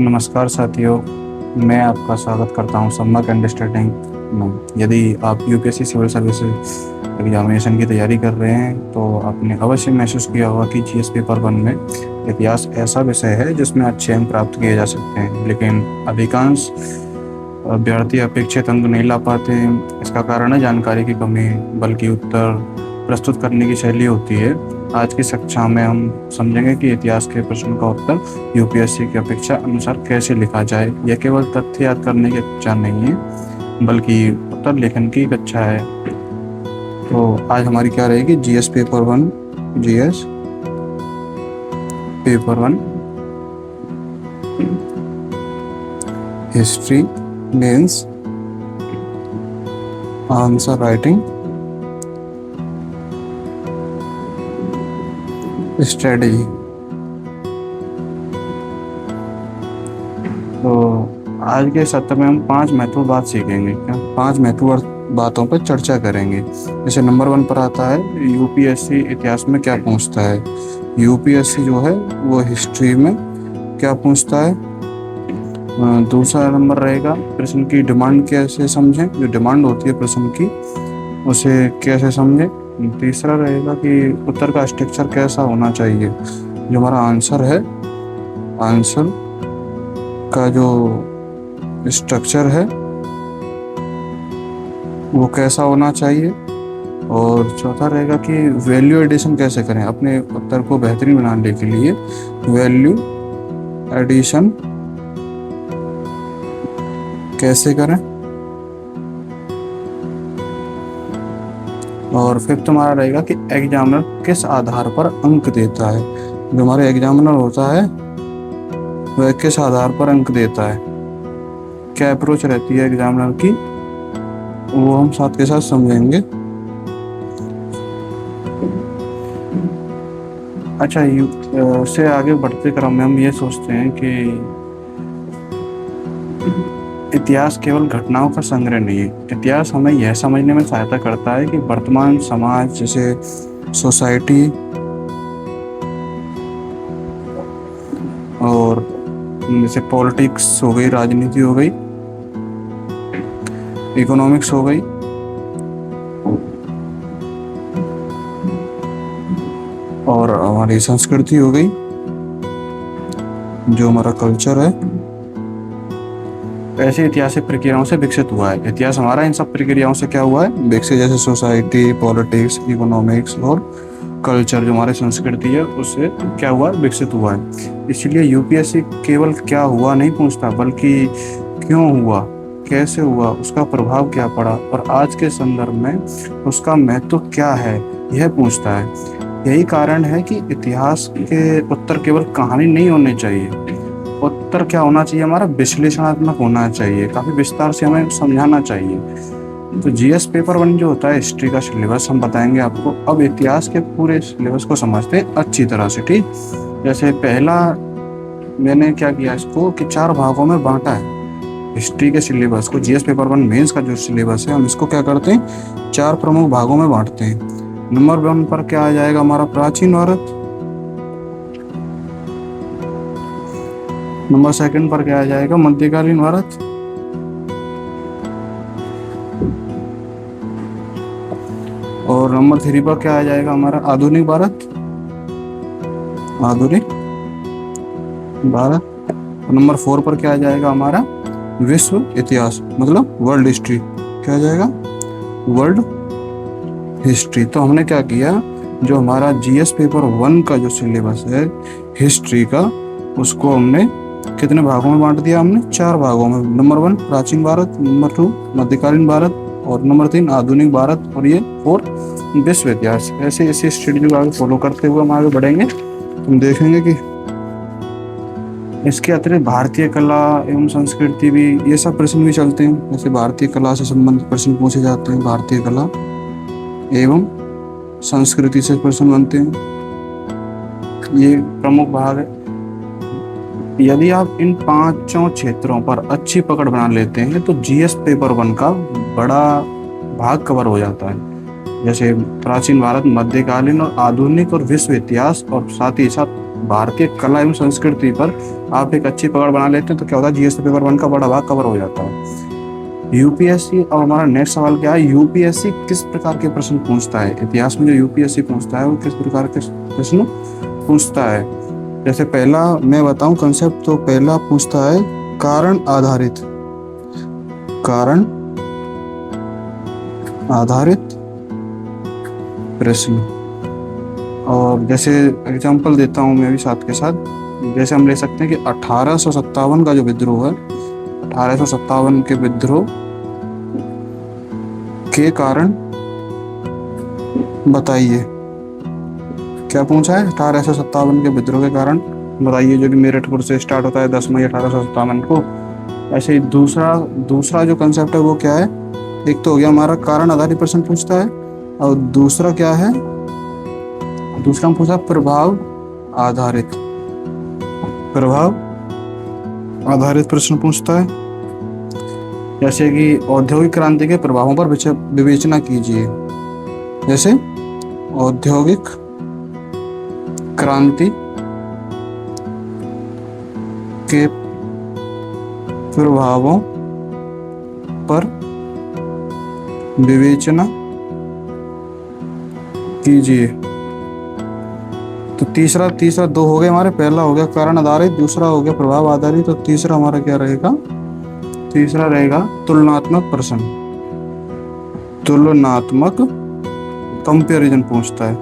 नमस्कार साथियों, मैं आपका स्वागत करता हूं सम्मक अंडरस्टैंडिंग में। यदि आप यूपीएससी सिविल सर्विसेज एग्जामिनेशन की तैयारी कर रहे हैं तो आपने अवश्य महसूस किया होगा कि जीएस पेपर 1 में इतिहास ऐसा विषय है जिसमें अच्छे अंक प्राप्त किए जा सकते हैं, लेकिन अधिकांश अभ्यर्थी अपेक्षित अंक नहीं ला पाते हैं। इसका कारण है जानकारी की कमी, बल्कि उत्तर प्रस्तुत करने की शैली होती है। आज की कक्षा में हम समझेंगे कि इतिहास के प्रश्न का उत्तर यूपीएससी की अपेक्षा अनुसार कैसे लिखा जाए। यह केवल तथ्य याद करने की कक्षा नहीं है, बल्कि उत्तर लेखन की कक्षा है। तो आज हमारी क्या रहेगी? GS paper 1, GS paper 1 history means answer writing strategy. तो आज के सत्र में हम 5 महत्वपूर्ण बात सीखेंगे। क्या 5 महत्वपूर्ण बातों पर चर्चा करेंगे। जैसे नंबर 1 पर आता है यूपीएससी इतिहास में क्या पूछता है। यूपीएससी जो है वो हिस्ट्री में क्या पूछता है। दूसरा नंबर रहेगा प्रश्न की डिमांड कैसे समझें, जो डिमांड होती है प्रश्न की उसे कैसे समझें। तीसरा रहेगा कि उत्तर का स्ट्रक्चर कैसा होना चाहिए, जो हमारा आंसर है, आंसर का जो स्ट्रक्चर है वो कैसा होना चाहिए। और चौथा रहेगा कि वैल्यू एडिशन कैसे करें, अपने उत्तर को बेहतरीन बनाने के लिए वैल्यू एडिशन कैसे करें। और फिफ्थ हमारा रहेगा कि एग्जामिनर किस आधार पर अंक देता है। जो हमारे एग्जामिनर होता है वह किस आधार पर अंक देता है, क्या अप्रोच रहती है एग्जामिनर की, वो हम साथ के साथ समझेंगे। अच्छा, से आगे बढ़ते क्रम में हम ये सोचते हैं कि इतिहास केवल घटनाओं का संग्रह नहीं है। इतिहास हमें यह समझने में सहायता करता है कि वर्तमान समाज, जैसे सोसाइटी और जैसे पॉलिटिक्स हो गई, राजनीति हो गई, इकोनॉमिक्स हो गई, और हमारी संस्कृति हो गई, जो हमारा कल्चर है, ऐसे ऐतिहासिक प्रक्रियाओं से विकसित हुआ है। इतिहास हमारा इन सब प्रक्रियाओं से क्या हुआ है? विकसित। जैसे सोसाइटी, पॉलिटिक्स, इकोनॉमिक्स और कल्चर, जो हमारी संस्कृति है, उससे क्या हुआ? विकसित हुआ है। इसलिए यूपीएससी केवल क्या हुआ नहीं पूछता, बल्कि क्यों हुआ, कैसे हुआ, उसका प्रभाव क्या पड़ा और आज के संदर्भ में उसका महत्व क्या है, यह पूछता है। यही कारण है कि इतिहास के उत्तर केवल कहानी नहीं होने चाहिए। उत्तर क्या होना चाहिए? हमारा विश्लेषणात्मक होना चाहिए, काफी विस्तार से हमें समझाना चाहिए। तो जीएस पेपर 1 जो होता है हिस्ट्री का सिलेबस हम बताएंगे आपको। अब इतिहास के पूरे सिलेबस को समझते हैं अच्छी तरह से, ठीक। जैसे पहला मैंने क्या किया, इसको कि 4 भागों में बांटा है। हिस्ट्री के सिलेबस को, जीएस पेपर 1 मेंस का जो सिलेबस है, हम इसको क्या करते हैं? 4 प्रमुख भागों में बांटते हैं। नंबर 1 पर क्या आ जाएगा? हमारा प्राचीन भारत। नंबर 2 पर क्या आ जाएगा? मध्यकालीन भारत। और नंबर 3 पर क्या आ जाएगा? हमारा आधुनिक भारत, आधुनिक भारत। और नंबर 4 पर क्या आ जाएगा? हमारा विश्व इतिहास, मतलब वर्ल्ड हिस्ट्री। क्या आ जाएगा? World history. तो हमने क्या किया, जो हमारा जीएस पेपर 1 का जो सिलेबस है हिस्ट्री का, उसको हमने कितने भागों में बांट दिया? हमने 4 भागों में। नंबर 1 प्राचीन भारत, नंबर 2 मध्यकालीन भारत, और नंबर 3 आधुनिक भारत, और ये 4 विश्व इतिहास। ऐसे ऐसे स्ट्रेटजी को आगे फॉलो करते हुए हम आगे बढ़ेंगे। तुम देखेंगे कि इसके अतिरिक्त भारतीय कला एवं संस्कृति भी, ये सब प्रश्न भी चलते हैं। जैसे भारतीय कला से संबंधित प्रश्न पूछे जाते हैं, भारतीय कला एवं संस्कृति से प्रश्न बनते हैं। ये प्रमुख भाग है। यदि आप इन 5 क्षेत्रों पर अच्छी पकड़ बना लेते हैं तो जीएस पेपर 1 का बड़ा भाग कवर हो जाता है। जैसे प्राचीन भारत, मध्यकालीन और आधुनिक और विश्व इतिहास, और साथ ही साथ भारतीय कला एवं संस्कृति पर आप एक अच्छी पकड़ बना लेते हैं तो क्या होता है, जीएस पेपर 1 का बड़ा भाग कवर हो जाता है। यूपीएससी, और हमारा नेक्स्ट सवाल क्या है, यूपीएससी किस प्रकार के प्रश्न पूछता है। इतिहास में जो यूपीएससी पूछता है वो किस प्रकार के प्रश्न पूछता है। जैसे पहला मैं बताऊं कंसेप्ट, तो पहला पूछता है कारण आधारित प्रश्न। और जैसे एग्जांपल देता हूं मैं भी साथ के साथ, जैसे हम ले सकते हैं कि 1857 का जो विद्रोह है, 1857 के विद्रोह के कारण बताइए। क्या पूछा है, 1857 के विद्रोह के कारण बताइए, जो कि मेरठपुर से स्टार्ट होता है 10 मई 1857 को। ऐसे ही दूसरा जो कंसेप्ट है वो क्या है, एक तो हो गया हमारा कारण आधारित प्रश्न पूछता है, और दूसरा क्या है, दूसरा हम पूछा प्रभाव आधारित प्रश्न पूछता है। जैसे कि औद्योगिक क्रांति के प्रभावों पर विवेचना कीजिए। जैसे औद्योगिक क्रांति के प्रभावों पर विवेचना कीजिए। तो तीसरा दो हो गए हमारे, पहला हो गया कारण आधारित, दूसरा हो गया प्रभाव आधारित, तो तीसरा हमारा क्या रहेगा, तीसरा रहेगा तुलनात्मक प्रश्न। तुलनात्मक कंपैरिजन पूछता है।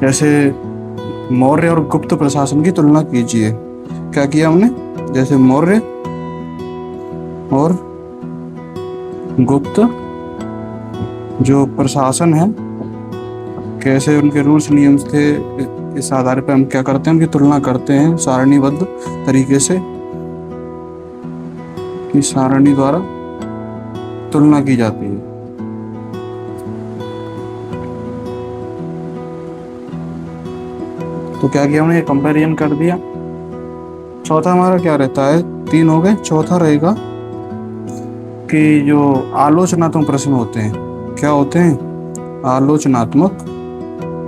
जैसे मौर्य और गुप्त प्रशासन की तुलना कीजिए। क्या किया हमने, जैसे मौर्य और गुप्त जो प्रशासन है, कैसे उनके रूल्स नियम थे, इस आधार पर हम क्या करते हैं, उनकी तुलना करते हैं सारणीबद्ध तरीके से, कि सारणी द्वारा तुलना की जाती है। तो क्या किया हमने, कंपैरिजन कर दिया। चौथा हमारा क्या रहता है, 3 हो गए। चौथा रहेगा कि जो आलोचनात्मक प्रश्न होते हैं, क्या होते हैं, आलोचनात्मक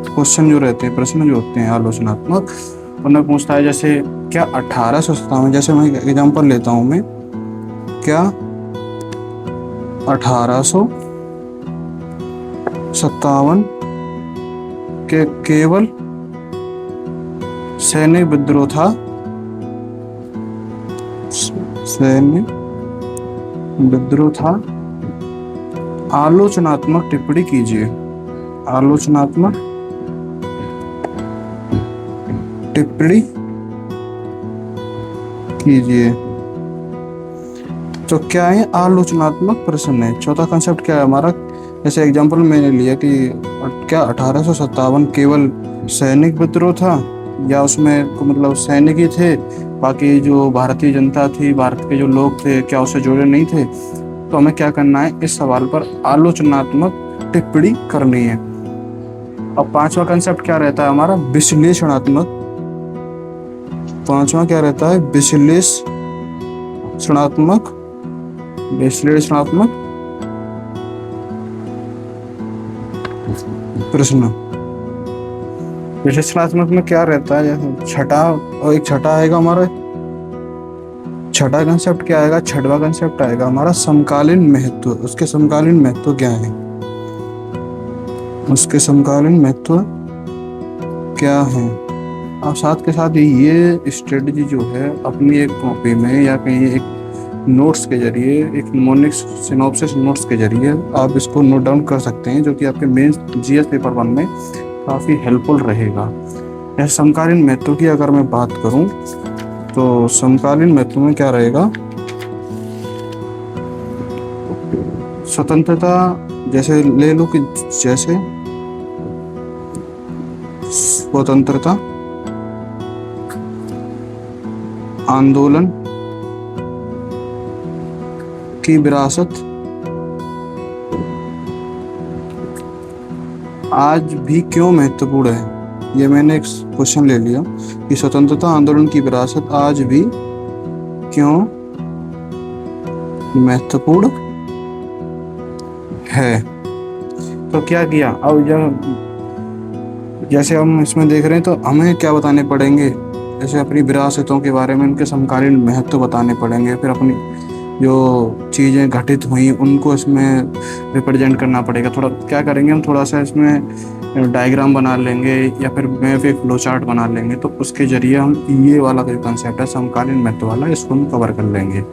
क्वेश्चन जो रहते हैं, प्रश्न जो होते हैं आलोचनात्मक, उनमें पूछता है जैसे क्या 1857, जैसे मैं एग्जांपल लेता हूं मैं, क्या 1857 के केवल सैनिक विद्रोह था, आलोचनात्मक टिप्पणी कीजिए। आलोचनात्मक टिप्पणी कीजिए। तो क्या है, आलोचनात्मक प्रश्न है। चौथा कंसेप्ट क्या है हमारा, जैसे एग्जांपल मैंने लिया कि क्या 1857 केवल सैनिक विद्रोह था, या उसमें मतलब सैनिक ही थे, बाकी जो भारतीय जनता थी, भारत के जो लोग थे, क्या उससे जुड़े नहीं थे। तो हमें क्या करना है, इस सवाल पर आलोचनात्मक टिप्पणी करनी है। अब पांचवा कंसेप्ट क्या रहता है हमारा, विश्लेषणात्मक। पांचवा क्या रहता है, विश्लेषणात्मक प्रश्न। विश्लेषणात्मक में क्या रहता है, जैसे छठा आएगा हमारा, छठा कंसेप्ट क्या आएगा, छठवां कंसेप्ट आएगा हमारा समकालीन महत्व। उसके समकालीन महत्व क्या है, उसके समकालीन महत्व क्या है। अब साथ के साथ ये स्ट्रेटजी जो है अपनी एक कॉपी में या कहीं एक नोट्स के जरिए, एक मोनिक सिनॉप्सिस नोट्स के जरिए आप इसको नोट डाउन कर सकते हैं, जो कि आपके मेन जीएस पेपर 1 में काफ़ी हेल्पफुल रहेगा। यह समकालीन महत्व की अगर मैं बात करूं तो समकालीन महत्व में क्या रहेगा, स्वतंत्रता, जैसे ले लो कि जैसे स्वतंत्रता आंदोलन की विरासत आज भी क्यों महत्वपूर्ण है। ये मैंने एक क्वेश्चन ले लिया कि स्वतंत्रता आंदोलन की विरासत आज भी क्यों महत्वपूर्ण है। तो क्या किया, अब जब जैसे हम इसमें देख रहे हैं तो हमें क्या बताने पड़ेंगे, जैसे अपनी विरासतों के बारे में, उनके समकालीन महत्व बताने पड़ेंगे, फिर अपनी जो चीज़ें घटित हुई उनको इसमें रिप्रेजेंट करना पड़ेगा। थोड़ा क्या करेंगे हम, थोड़ा सा इसमें डायग्राम बना लेंगे या फिर मैप एक फ्लो चार्ट बना लेंगे, तो उसके जरिए हम ये वाला जो कंसेप्ट है समकालीन महत्व वाला, इसको हम कवर कर लेंगे।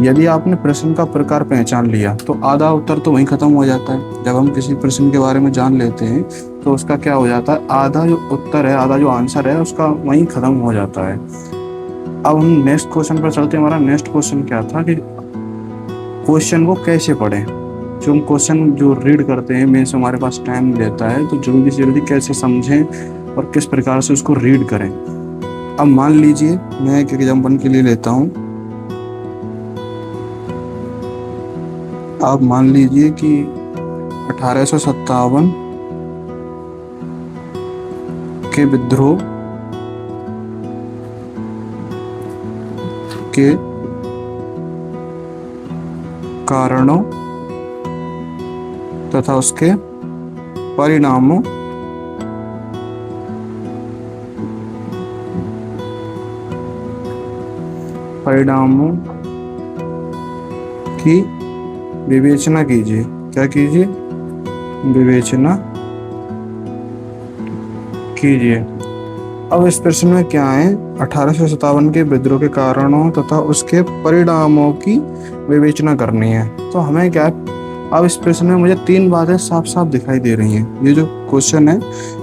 यदि आपने प्रश्न का प्रकार पहचान लिया तो आधा उत्तर तो वहीं खत्म हो जाता है। जब हम किसी प्रश्न के बारे में जान लेते हैं तो उसका क्या हो जाता है, आधा जो उत्तर है, आधा जो आंसर है उसका वहीं खत्म हो जाता है। अब हम नेक्स्ट क्वेश्चन पर चलते हैं। हमारा नेक्स्ट क्वेश्चन क्या था कि क्वेश्चन को कैसे पढ़ें। जो हम क्वेश्चन जो रीड करते हैं, में से हमारे पास टाइम लेता है, तो जल्दी से जल्दी कैसे समझें और किस प्रकार से उसको रीड करें। अब मान लीजिए मैं एक एग्जाम्पल के लिए लेता हूँ। आप मान लीजिए कि 1857 के विद्रोह के कारणों तथा उसके परिणामों की विवेचना कीजिए। क्या कीजिए? विवेचना कीजिए। अब इस प्रश्न में क्या है, 1857 के विद्रोह के कारणों तथा उसके परिणामों की विवेचना करनी है। तो हमें क्या, अब इस प्रश्न में मुझे तीन बातें साफ साफ दिखाई दे रही हैं। ये जो क्वेश्चन है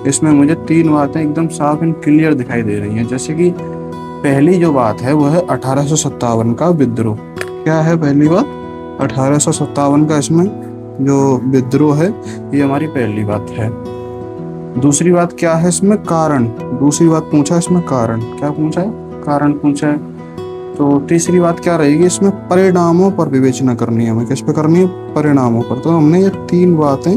इसमें मुझे तीन बातें एकदम साफ एंड क्लियर दिखाई दे रही हैं। जैसे कि पहली जो बात है वो है 1857 का विद्रोह। क्या है पहली बात? 1857 का इसमें जो विद्रोह है, ये हमारी पहली बात है। दूसरी बात क्या है इसमें? कारण। दूसरी बात पूछा इसमें कारण। क्या पूछा है? कारण पूछा है। तो तीसरी बात क्या रहेगी इसमें? परिणामों पर विवेचना करनी है हमें। किस पे करनी है? परिणामों पर। तो हमने ये तीन बातें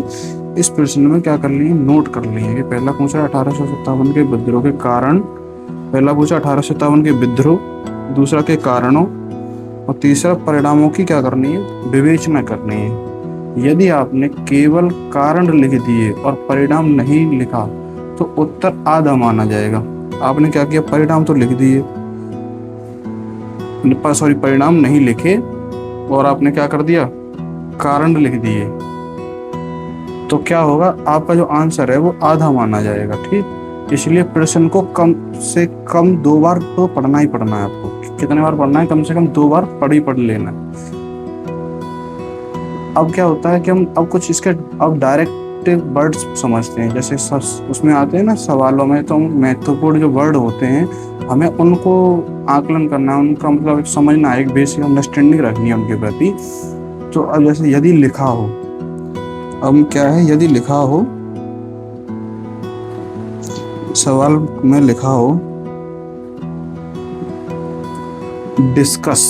इस प्रश्न में क्या कर ली है? नोट कर ली है। कि पहला पूछा 1857 के विद्रोह के कारण, पहला पूछा 1857 के विद्रोह, दूसरा के कारणों, और तीसरा परिणामों की क्या करनी है? विवेचना करनी है। यदि आपने केवल कारण लिख दिए और परिणाम नहीं लिखा तो उत्तर आधा माना जाएगा। आपने क्या किया? परिणाम तो लिख दिए, सॉरी परिणाम नहीं लिखे, और आपने क्या कर दिया? कारण लिख दिए, तो क्या होगा? आपका जो आंसर है वो आधा माना जाएगा। ठीक, इसलिए प्रश्न को कम से कम 2 बार तो पढ़ना ही पढ़ना है आपको। कितने बार पढ़ना है? कम से कम 2 बार पढ़ लेना है। अब क्या होता है कि हम अब कुछ इसके अब डायरेक्ट वर्ड्स समझते हैं। जैसे उसमें आते हैं ना सवालों में, तो महत्वपूर्ण जो वर्ड होते हैं हमें उनको आकलन करना है, उनका मतलब समझना है, एक बेसिक अंडरस्टैंडिंग रखनी है उनके प्रति। तो अब जैसे यदि लिखा हो, अब क्या है? यदि लिखा हो, सवाल में लिखा हो डिस्कस,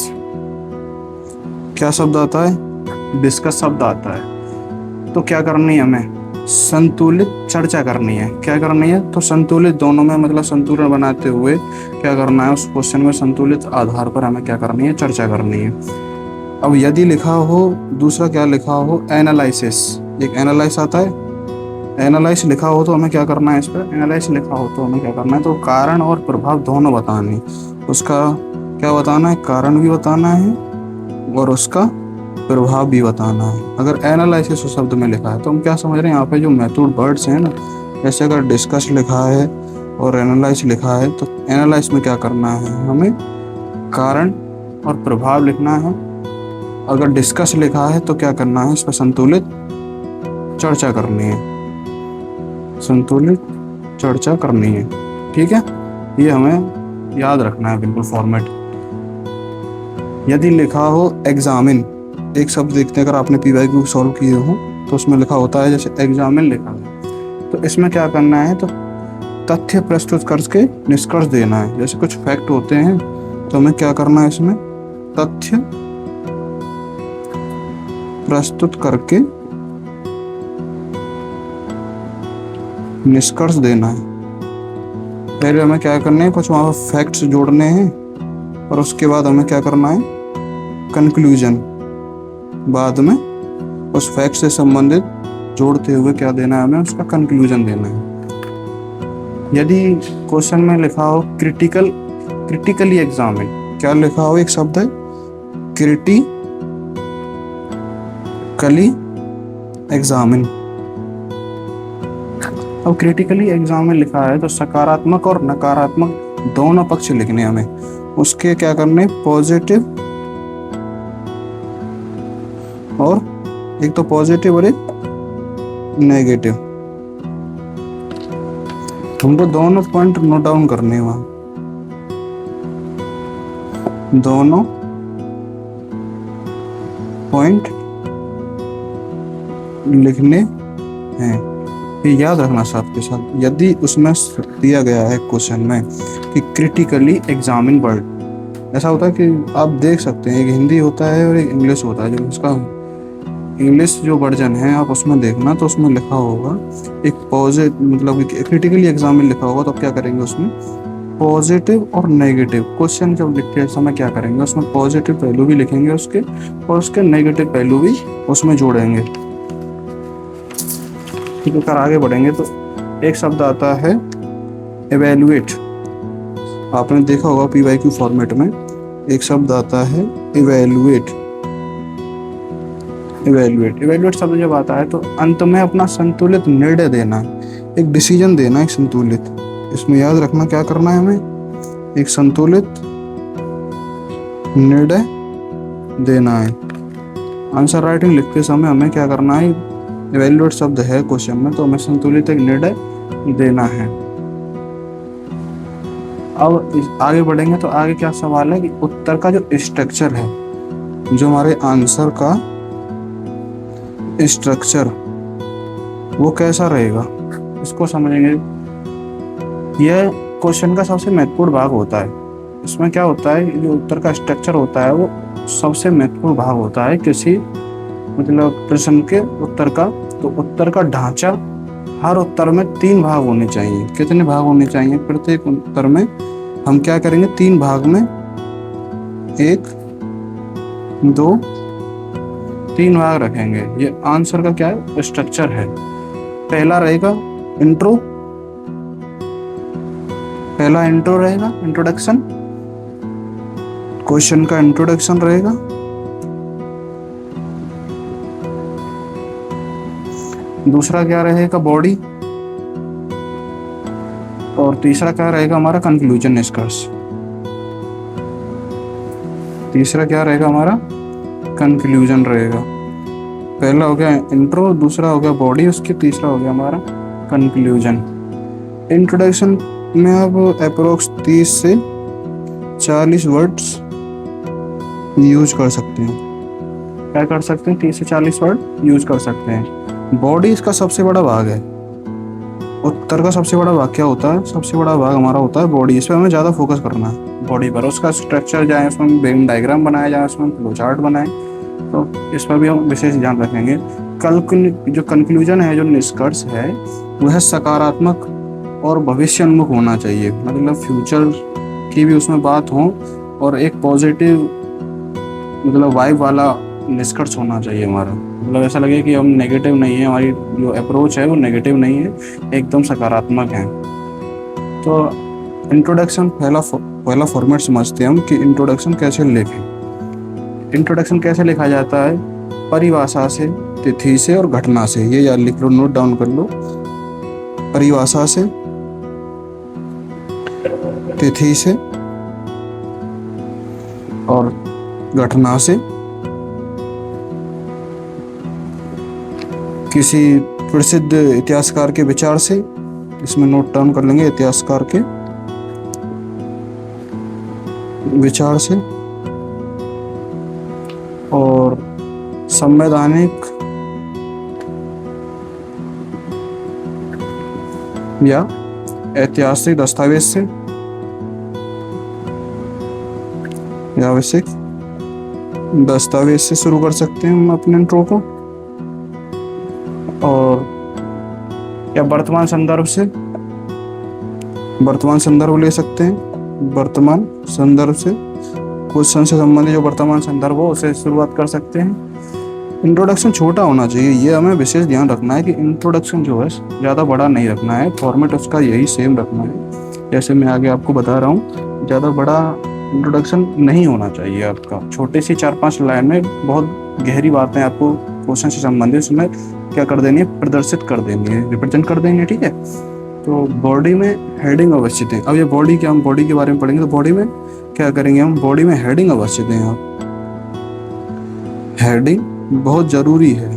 क्या शब्द आता है? डिस्कस शब्द आता है। तो क्या करनी है हमें? संतुलित चर्चा करनी है। क्या करनी है? तो संतुलित, दोनों में मतलब संतुलन बनाते हुए क्या करना है, उस क्वेश्चन में संतुलित आधार पर हमें क्या करनी है? चर्चा करनी है। अब यदि लिखा हो, दूसरा क्या लिखा हो? एनालिसिस। एक एनालाइज आता है, एनालाइज लिखा हो तो हमें क्या करना है? इस पर एनालाइज लिखा हो तो हमें क्या करना है? तो कारण और प्रभाव दोनों बताने, उसका क्या बताना है? कारण भी बताना है और उसका प्रभाव भी बताना है। अगर एनालिसिस उस शब्द में लिखा है तो हम क्या समझ रहे हैं? यहाँ पे जो मेथड वर्ड्स हैं ना, जैसे अगर डिस्कस लिखा है और एनालाइज लिखा है, तो एनालाइज में क्या करना है? हमें कारण और प्रभाव लिखना है। अगर डिस्कस लिखा है तो क्या करना है? इस पर संतुलित चर्चा करनी है, संतुलित चर्चा करनी है। ठीक है, ये हमें याद रखना है बिल्कुल फॉर्मेट। यदि लिखा हो एग्जामिन, एक शब्द देखते हैं, अगर आपने PYQ सॉल्व किए हो तो उसमें लिखा होता है जैसे एग्जामिन लिखा है, तो इसमें क्या करना है? तो तथ्य प्रस्तुत करके निष्कर्ष देना है। जैसे कुछ फैक्ट होते हैं तो हमें क्या करना है? इसमें तथ्य प्रस्तुत करके निष्कर्ष देना है। पहले हमें क्या करना है? कुछ वहाँ फैक्ट्स जोड़ने हैं और उसके बाद हमें क्या करना है? कंक्लूजन। बाद में उस फैक्ट से संबंधित जोड़ते हुए क्या देना है हमें, उसका कंक्लूजन देना है। यदि क्वेश्चन में लिखा हो क्रिटिकली एग्जामिन, क्या लिखा हो, एक शब्द है क्रिटिकली एग्जामिन। अब क्रिटिकली एग्जामिन लिखा है तो सकारात्मक और नकारात्मक दोनों पक्ष लिखने हमें। उसके क्या करने, पॉजिटिव और एक तो पॉजिटिव और एक नेगेटिव, हमको दोनों पॉइंट नोट डाउन करने हैं वहां, दोनों पॉइंट लिखने हैं। ये याद रखना साथ के साथ। यदि उसमें दिया गया है क्वेश्चन में कि क्रिटिकली एग्जामिन वर्ड, ऐसा होता है कि आप देख सकते हैं एक हिंदी होता है और एक इंग्लिश होता है। जो उसका इंग्लिश जो वर्जन है आप उसमें देखना, तो उसमें लिखा होगा एक पॉजिटिव, मतलब क्रिटिकली एग्जामिन लिखा होगा, तो आप क्या करेंगे उसमें पॉजिटिव और नेगेटिव क्वेश्चन जब लिखते समय क्या करेंगे, उसमें पॉजिटिव पहलू भी लिखेंगे उसके, और उसके नेगेटिव पहलू भी उसमें जोड़ेंगे। ठीक है, कर आगे बढ़ेंगे तो एक शब्द आता है एवेल्युएट। आपने देखा होगा PYQ फॉर्मेट में एक शब्द आता है इवेल्युएट। इवेल्युएट शब्द जब आता है तो अंत में अपना संतुलित निर्णय देना, एक डिसीजन देना, एक संतुलित। इसमें याद रखना क्या करना है हमें, एक संतुलित निर्णय देना है। आंसर राइटिंग लिखते समय हमें क्या करना है, इवेल्युएट शब्द है क्वेश्चन में तो हमें संतुलित एक निर्णय देना है। अब आगे बढ़ेंगे तो आगे क्या सवाल है कि उत्तर का जो स्ट्रक्चर है, जो हमारे आंसर का स्ट्रक्चर वो कैसा रहेगा, इसको समझेंगे। यह क्वेश्चन का सबसे महत्वपूर्ण भाग होता है। इसमें क्या होता है, जो उत्तर का स्ट्रक्चर होता है वो सबसे महत्वपूर्ण भाग होता है किसी मतलब प्रश्न के उत्तर का। तो उत्तर का ढांचा, हर उत्तर में 3 भाग होने चाहिए। कितने भाग होने चाहिए, प्रत्येक उत्तर में हम क्या करेंगे 3 भाग में, 1 2 3 भाग रखेंगे। ये आंसर का क्या है, स्ट्रक्चर है। पहला रहेगा इंट्रो, पहला इंट्रो रहेगा, इंट्रोडक्शन, क्वेश्चन का इंट्रोडक्शन रहेगा। दूसरा क्या रहेगा, बॉडी, और तीसरा क्या रहेगा हमारा कंक्लूजन, निष्कर्ष। तीसरा क्या रहेगा हमारा कंक्लूजन रहेगा। पहला हो गया इंट्रो, दूसरा हो गया बॉडी, उसके तीसरा हो गया हमारा कंक्लूजन। इंट्रोडक्शन में आप अप्रोक्स 30 से 40 वर्ड्स यूज कर सकते हैं। क्या कर सकते हैं, 30 से 40 वर्ड यूज कर सकते हैं। बॉडी इसका सबसे बड़ा भाग है। उत्तर का सबसे बड़ा भाग क्या होता है, सबसे बड़ा भाग हमारा होता है बॉडी। इस पर हमें ज़्यादा फोकस करना है, बॉडी पर। उसका स्ट्रक्चर जाए, उसमें वेन डायग्राम बनाया जाए, उसमें फ्लो चार्ट बनाए, तो इस पर भी हम विशेष ध्यान रखेंगे। कल जो कंक्लूजन है, जो निष्कर्ष है, वह सकारात्मक और भविष्योन्मुख होना चाहिए। मतलब फ्यूचर की भी उसमें बात हो और एक पॉजिटिव मतलब वाइब वाला निष्कर्ष होना चाहिए हमारा। मतलब ऐसा लगे कि हम नेगेटिव नहीं है, हमारी जो अप्रोच है वो नेगेटिव नहीं है, एकदम सकारात्मक है। तो इंट्रोडक्शन पहला फॉर्मेट समझते हैं हम कि इंट्रोडक्शन कैसे लिखें। इंट्रोडक्शन कैसे लिखा जाता है, परिभाषा से, तिथि से और घटना से। ये याद लिख लो, नोट डाउन कर लो। परिभाषा से, तिथि से और घटना से। किसी प्रसिद्ध इतिहासकार के विचार से, इसमें नोट डाउन कर लेंगे, इतिहासकार के विचार से। और संवैधानिक या ऐतिहासिक दस्तावेज से, या आवश्यक दस्तावेज से शुरू कर सकते हैं हम अपने इंट्रो को। और या वर्तमान संदर्भ से, वर्तमान संदर्भ ले सकते हैं। वर्तमान संदर्भ से, क्वेश्चन से संबंधित जो वर्तमान संदर्भ हो उसे शुरुआत कर सकते हैं। इंट्रोडक्शन छोटा होना चाहिए, ये हमें विशेष ध्यान रखना है कि इंट्रोडक्शन जो है ज़्यादा बड़ा नहीं रखना है, फॉर्मेट उसका यही सेम रखना है। जैसे मैं आगे आपको बता रहा हूँ, ज़्यादा बड़ा इंट्रोडक्शन नहीं होना चाहिए आपका। छोटे सी 4-5 लाइन में बहुत गहरी बातें आपको क्वेश्चन से संबंधित उसमें क्या कर देनी है, प्रदर्शित कर देनी है, रिप्रेजेंट कर देनी है, ठीक है। तो बॉडी में हेडिंग अवश्य दें। अब ये बॉडी क्या, हम बॉडी के बारे में पढ़ेंगे तो बॉडी में क्या करेंगे, हम बॉडी में हेडिंग अवश्य दें। आप हेडिंग बहुत जरूरी है,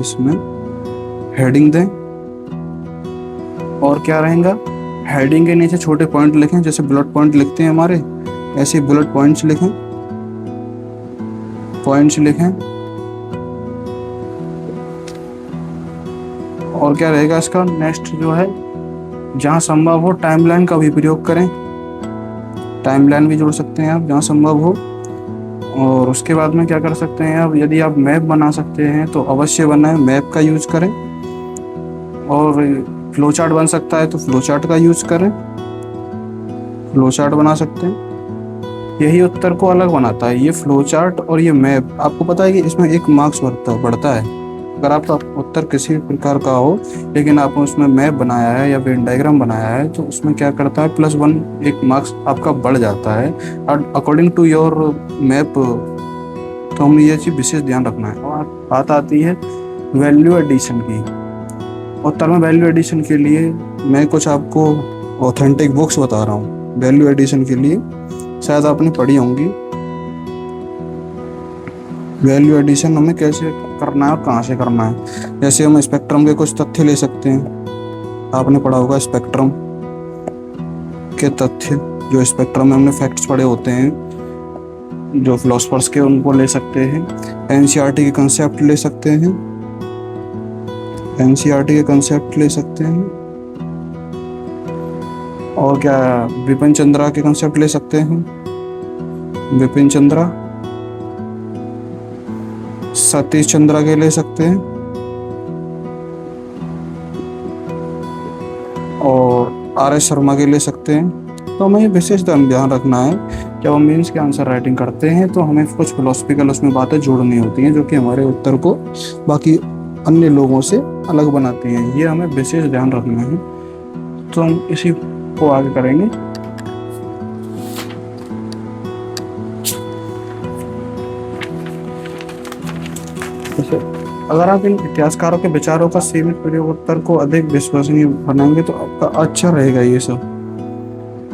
इसमें हेडिंग दें। और क्या रहेगा, हेडिंग के नीचे छोटे पॉइंट लिखें, जैसे बुलेट पॉइंट लिखते हैं हमारे, ऐसे बुलेट पॉइंट्स लिखें, पॉइंट्स लिखें। और क्या रहेगा इसका नेक्स्ट जो है, जहाँ संभव हो टाइमलाइन का भी प्रयोग करें, टाइमलाइन भी जोड़ सकते हैं आप जहाँ संभव हो। और उसके बाद में क्या कर सकते हैं आप, यदि आप मैप बना सकते हैं तो अवश्य बनाएं, मैप का यूज करें। और फ्लो चार्ट बन सकता है तो फ्लो चार्ट का यूज करें, फ्लो चार्ट बना सकते हैं। यही उत्तर को अलग बनाता है, ये फ्लो चार्ट और ये मैप। आपको पता है कि इसमें 1 मार्क्स बढ़ता है। अगर आपका उत्तर किसी भी प्रकार का हो लेकिन आपने उसमें मैप बनाया है या वेन डायग्राम बनाया है तो उसमें क्या करता है, +1 1 मार्क्स आपका बढ़ जाता है अकॉर्डिंग टू योर मैप। तो हमें ये चीज़ विशेष ध्यान रखना है। और बात आती है वैल्यू एडिशन की। उत्तर में वैल्यू एडिशन के लिए मैं कुछ आपको ऑथेंटिक बुक्स बता रहा हूँ वैल्यू एडिशन के लिए, शायद आपने पढ़ी होंगी। वैल्यू एडिशन हमें कैसे करना है और कहाँ से करना है। जैसे हम स्पेक्ट्रम के कुछ तथ्य ले सकते हैं, आपने पढ़ा होगा स्पेक्ट्रम के तथ्य, जो स्पेक्ट्रम में हमने फैक्ट्स पढ़े होते हैं जो फिलोसफर्स के, उनको ले सकते हैं। एनसीईआरटी के कंसेप्ट ले सकते हैं, एनसीईआरटी के कंसेप्ट ले सकते हैं। और क्या, विपिन चंद्रा के कंसेप्ट ले सकते हैं, विपिन चंद्रा। सतीश चंद्रा के ले सकते हैं। और आर.एस. शर्मा के ले सकते हैं। तो हमें ये विशेष ध्यान रखना है जब हम मेंस के आंसर राइटिंग करते हैं तो हमें कुछ फिलोसफिकल उसमें बातें जोड़नी होती हैं जो कि हमारे उत्तर को बाकी अन्य लोगों से अलग बनाती हैं। ये हमें विशेष ध्यान रखना है। तो हम इसी को आगे करेंगे। अगर आप इन इतिहासकारों के विचारों का सीमित प्रयोग उत्तर को अधिक विश्वसनीय बनाएंगे तो आपका अच्छा रहेगा ये सब।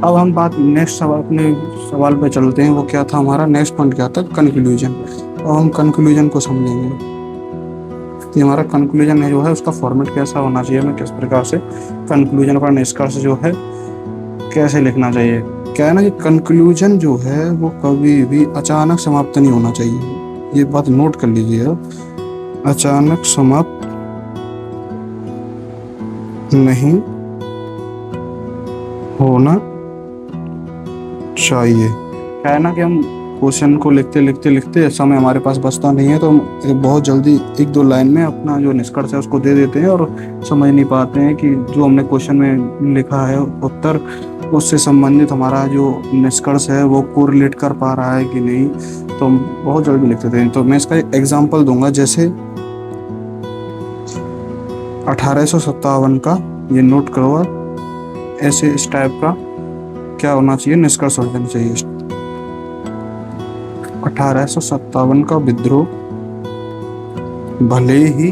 अब हम बात नेक्स्ट अपने सवाल पे चलते हैं। वो क्या था हमारा नेक्स्ट पॉइंट, क्या था, कंक्लूजन। अब हम कंक्लूजन को समझेंगे कि हमारा कंक्लूजन है जो है उसका फॉर्मेट कैसा होना चाहिए, हमें किस प्रकार से कंक्लूजन का निष्कर्ष जो है कैसे लिखना चाहिए। क्या है ना कि कंक्लूजन जो है वो कभी भी अचानक समाप्त नहीं होना चाहिए, ये बात नोट कर लीजिए। अचानक समाप्त नहीं होना चाहिए। क्या है ना कि हम क्वेश्चन को लिखते समय हमारे पास बचता नहीं है तो हम बहुत जल्दी 1-2 लाइन में अपना जो निष्कर्ष है उसको दे देते हैं और समझ नहीं पाते हैं कि जो हमने क्वेश्चन में लिखा है उत्तर, उससे संबंधित हमारा जो निष्कर्ष है वो कोरिलेट कर पा रहा है कि नहीं। तो हम बहुत जल्दी लिख देते हैं। तो मैं इसका एक एग्जाम्पल दूंगा। जैसे 1857 का, ये नोट करो आप, ऐसे इस टाइप का क्या होना चाहिए, निष्कर्ष हो जाना चाहिए। 1857 का विद्रोह भले ही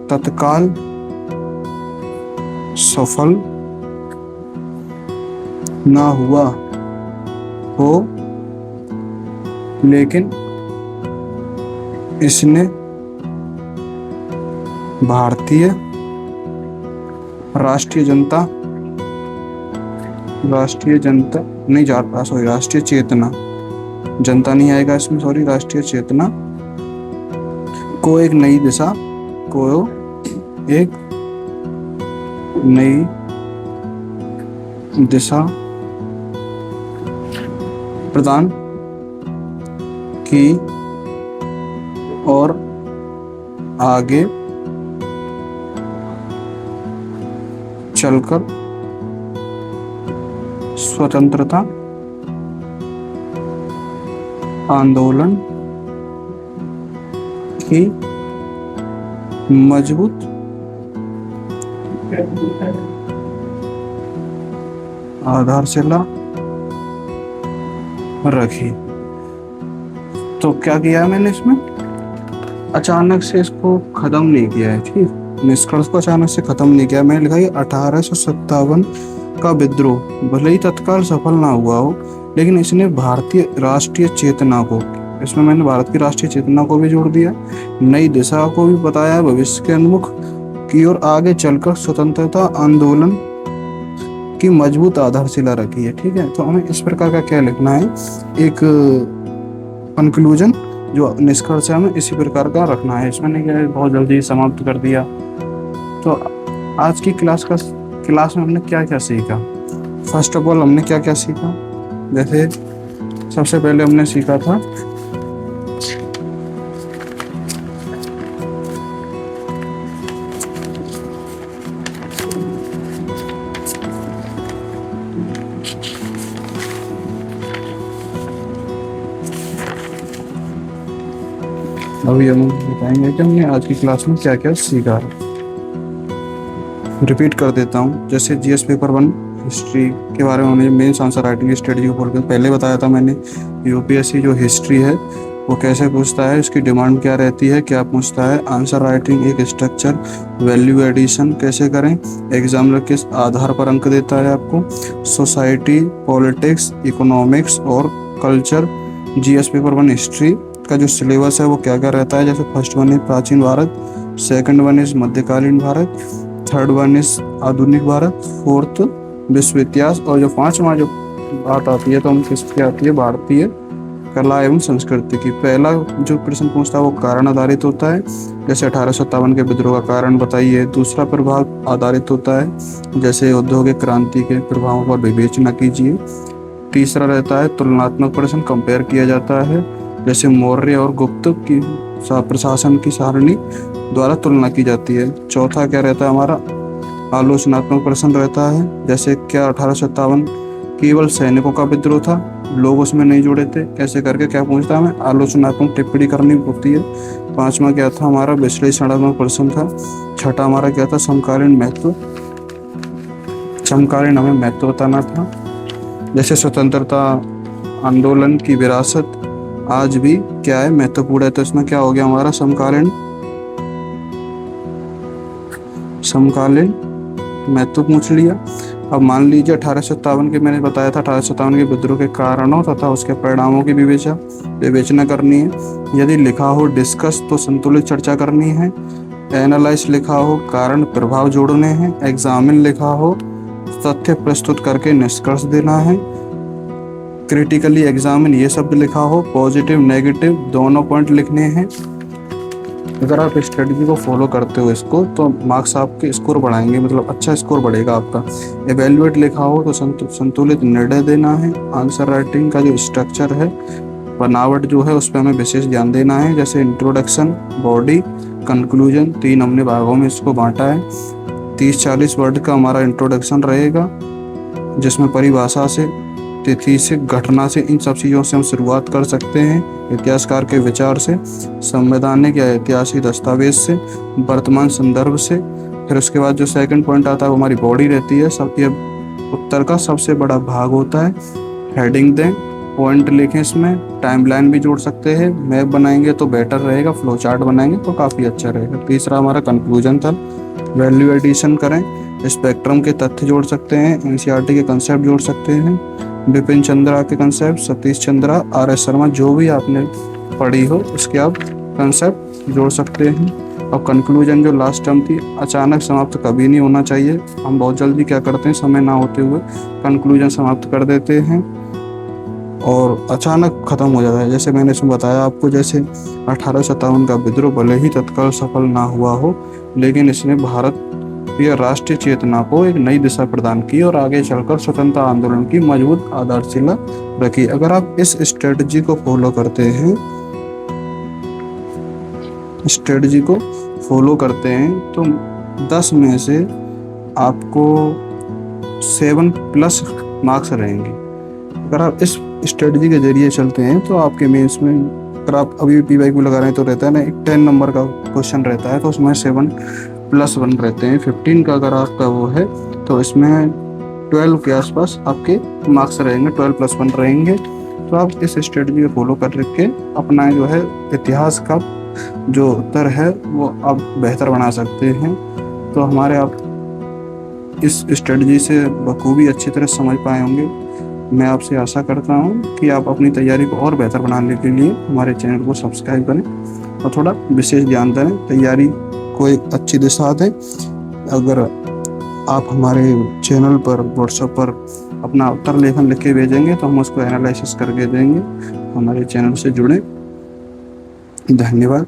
तत्काल सफल ना हुआ हो लेकिन इसने भारतीय राष्ट्रीय चेतना, जनता नहीं आएगा इसमें, सॉरी, राष्ट्रीय चेतना को एक नई दिशा प्रदान की और आगे चलकर स्वतंत्रता आंदोलन की मजबूत आधारशिला रखी। तो क्या किया है मैंने इसमें, अचानक से इसको खत्म नहीं किया है, ठीक, निष्कर्ष को अचानक से खत्म नहीं किया। मैंने लिखा है 1857 का विद्रोह भले ही तत्काल सफल ना हुआ हो, लेकिन इसने भारतीय राष्ट्रीय चेतना को, इसमें मैंने भारत की राष्ट्रीय चेतना को भी जोड़ दिया, नई दिशा को भी बताया, भविष्य के उन्मुख की ओर आगे चलकर स्वतंत्रता आंदोलन की मजबूत आधारशिला रखी है। ठीक है, तो हमें इस प्रकार का क्या लिखना है, एक कंक्लूजन जो निष्कर्ष है हमें इसी प्रकार का रखना है। इसमें क्या है, बहुत जल्दी समाप्त कर दिया। तो आज की क्लास में हमने क्या क्या सीखा। फर्स्ट ऑफ ऑल हमने क्या क्या सीखा, जैसे सबसे पहले हमने सीखा था अभी हम बताएंगे कि हमने आज की क्लास में क्या क्या सीखा है। रिपीट कर देता हूँ, जैसे जीएस पेपर 1 हिस्ट्री के बारे में हमने मेंस आंसर राइटिंग स्ट्रेटजी को बोल के पहले बताया था मैंने। यूपीएससी जो हिस्ट्री है वो कैसे पूछता है, उसकी डिमांड क्या रहती है, क्या पूछता है, आंसर राइटिंग एक स्ट्रक्चर, वैल्यू एडिशन कैसे करें, एग्जामिनर किस आधार पर अंक देता है आपको, सोसाइटी, पॉलिटिक्स, इकोनॉमिक्स और कल्चर, जीएस पेपर 1 हिस्ट्री का जो सिलेबस है वो क्या क्या रहता है। जैसे फर्स्ट वन है प्राचीन भारत, सेकंड वन इज मध्यकालीन भारत, थर्ड वन इज आधुनिक भारत, फोर्थ विश्व इतिहास, और जो पांचवा जो बात आती है तो हम किसकी आती है, भारतीय कला एवं संस्कृति की। पहला जो प्रश्न पूछता है वो कारण आधारित होता है, जैसे 1857 के विद्रोह का कारण बताइए। दूसरा प्रभाव आधारित होता है, जैसे औद्योगिक क्रांति के प्रभावों पर विवेचना कीजिए। तीसरा रहता है तुलनात्मक प्रश्न, कंपेयर किया जाता है, जैसे मौर्य और गुप्त की प्रशासन की सारणी द्वारा तुलना की जाती है। चौथा क्या रहता है हमारा, आलोचनात्मक प्रश्न रहता है, जैसे क्या 1857 केवल सैनिकों का विद्रोह था, लोग उसमें नहीं जुड़े थे, ऐसे करके क्या पूछता है, हमें आलोचनात्मक टिप्पणी करनी होती है। पांचवा क्या था हमारा, विश्लेषणात्मक प्रश्न था। छठा हमारा क्या था, समकालीन महत्व, समकालीन हमें महत्व बताना था, जैसे स्वतंत्रता आंदोलन की विरासत आज भी क्या है, महत्वपूर्ण है। तो इसमें क्या हो गया हमारा, समकालीन महत्व पूछ लिया। अब मान लीजिए 1857 के, मैंने बताया था 1857 के विद्रोह के कारणों तथा उसके परिणामों की विवेचना करनी है। यदि लिखा हो डिस्कस तो संतुलित चर्चा करनी है। एनालाइज लिखा हो कारण प्रभाव जोड़ने हैं। एग्जामिन लिखा हो तथ्य प्रस्तुत करके निष्कर्ष देना है। क्रिटिकली एग्जामिन ये शब्द लिखा हो, पॉजिटिव नेगेटिव दोनों पॉइंट लिखने हैं। अगर आप स्ट्रेटजी को फॉलो करते हो इसको, तो मार्क्स आपके स्कोर बढ़ाएंगे, मतलब अच्छा स्कोर बढ़ेगा आपका। एवेल्युएट लिखा हो तो संतुलित निर्णय देना है। आंसर राइटिंग का जो स्ट्रक्चर है, बनावट जो है उस पर हमें विशेष ध्यान देना है, जैसे इंट्रोडक्शन, बॉडी, कंक्लूजन, 3 हमने भागों में इसको बांटा है। 30-40 वर्ड का हमारा इंट्रोडक्शन रहेगा, जिसमें परिभाषा से, तिथि से, घटना से, इन सब चीज़ों से हम शुरुआत कर सकते हैं। इतिहासकार के विचार से, संवैधानिक या ऐतिहासिक दस्तावेज से, वर्तमान संदर्भ से। फिर उसके बाद जो सेकंड पॉइंट आता है वो हमारी बॉडी रहती है। सब ये उत्तर का सबसे बड़ा भाग होता है। हेडिंग दें, पॉइंट लिखें, इसमें टाइमलाइन भी जोड़ सकते हैं। मैप बनाएंगे तो बेटर रहेगा, फ्लो चार्ट बनाएंगे तो काफ़ी अच्छा रहेगा। तीसरा हमारा कंक्लूजन था। वैल्यू एडिशन करें, स्पेक्ट्रम के तथ्य जोड़ सकते हैं, एनसीईआरटी के कंसेप्ट जोड़ सकते हैं, बिपिन चंद्रा के कंसेप्ट, सतीश चंद्रा, आर.एस. शर्मा, जो भी आपने पढ़ी हो उसके आप कंसेप्ट जोड़ सकते हैं। और कंक्लूजन जो लास्ट टर्म थी, अचानक समाप्त कभी नहीं होना चाहिए। हम बहुत जल्दी क्या करते हैं, समय ना होते हुए कंक्लूजन समाप्त कर देते हैं और अचानक ख़त्म हो जाता है। जैसे मैंने इसमें बताया आपको, जैसे 1857 का विद्रोह भले ही तत्काल सफल ना हुआ हो, लेकिन इसने भारत यह राष्ट्रीय चेतना को एक नई दिशा प्रदान की और आगे चलकर स्वतंत्रता आंदोलन की मजबूत आधारशिला रखी। अगर आप इस स्ट्रेटजी को फॉलो करते हैं, तो 10 में से आपको 7+ मार्क्स रहेंगे। अगर आप इस स्ट्रेटजी के जरिए चलते हैं तो आपके मेंस में अगर आप अभी PYQ लगा रहे हैं तो रहता है ना, एक 10 नंबर का क्वेश्चन रहता है, तो उसमें 7+1 रहते हैं। 15 का अगर आपका वो है तो इसमें 12 के आसपास आपके मार्क्स रहेंगे, 12+1 रहेंगे। तो आप इस स्ट्रेटजी को फॉलो कर के अपना जो है इतिहास का जो उत्तर है वो आप बेहतर बना सकते हैं। तो हमारे आप इस स्ट्रेटजी से बखूबी अच्छी तरह समझ पाए होंगे। मैं आपसे आशा करता हूँ कि आप अपनी तैयारी को और बेहतर बनाने के लिए हमारे चैनल को सब्सक्राइब करें और थोड़ा विशेष ध्यान दें, तैयारी को एक अच्छी दिशा दें। अगर आप हमारे चैनल पर व्हाट्सएप पर अपना उत्तर लेखन लिख के भेजेंगे तो हम उसको एनालिसिस करके देंगे। हमारे चैनल से जुड़ें। धन्यवाद।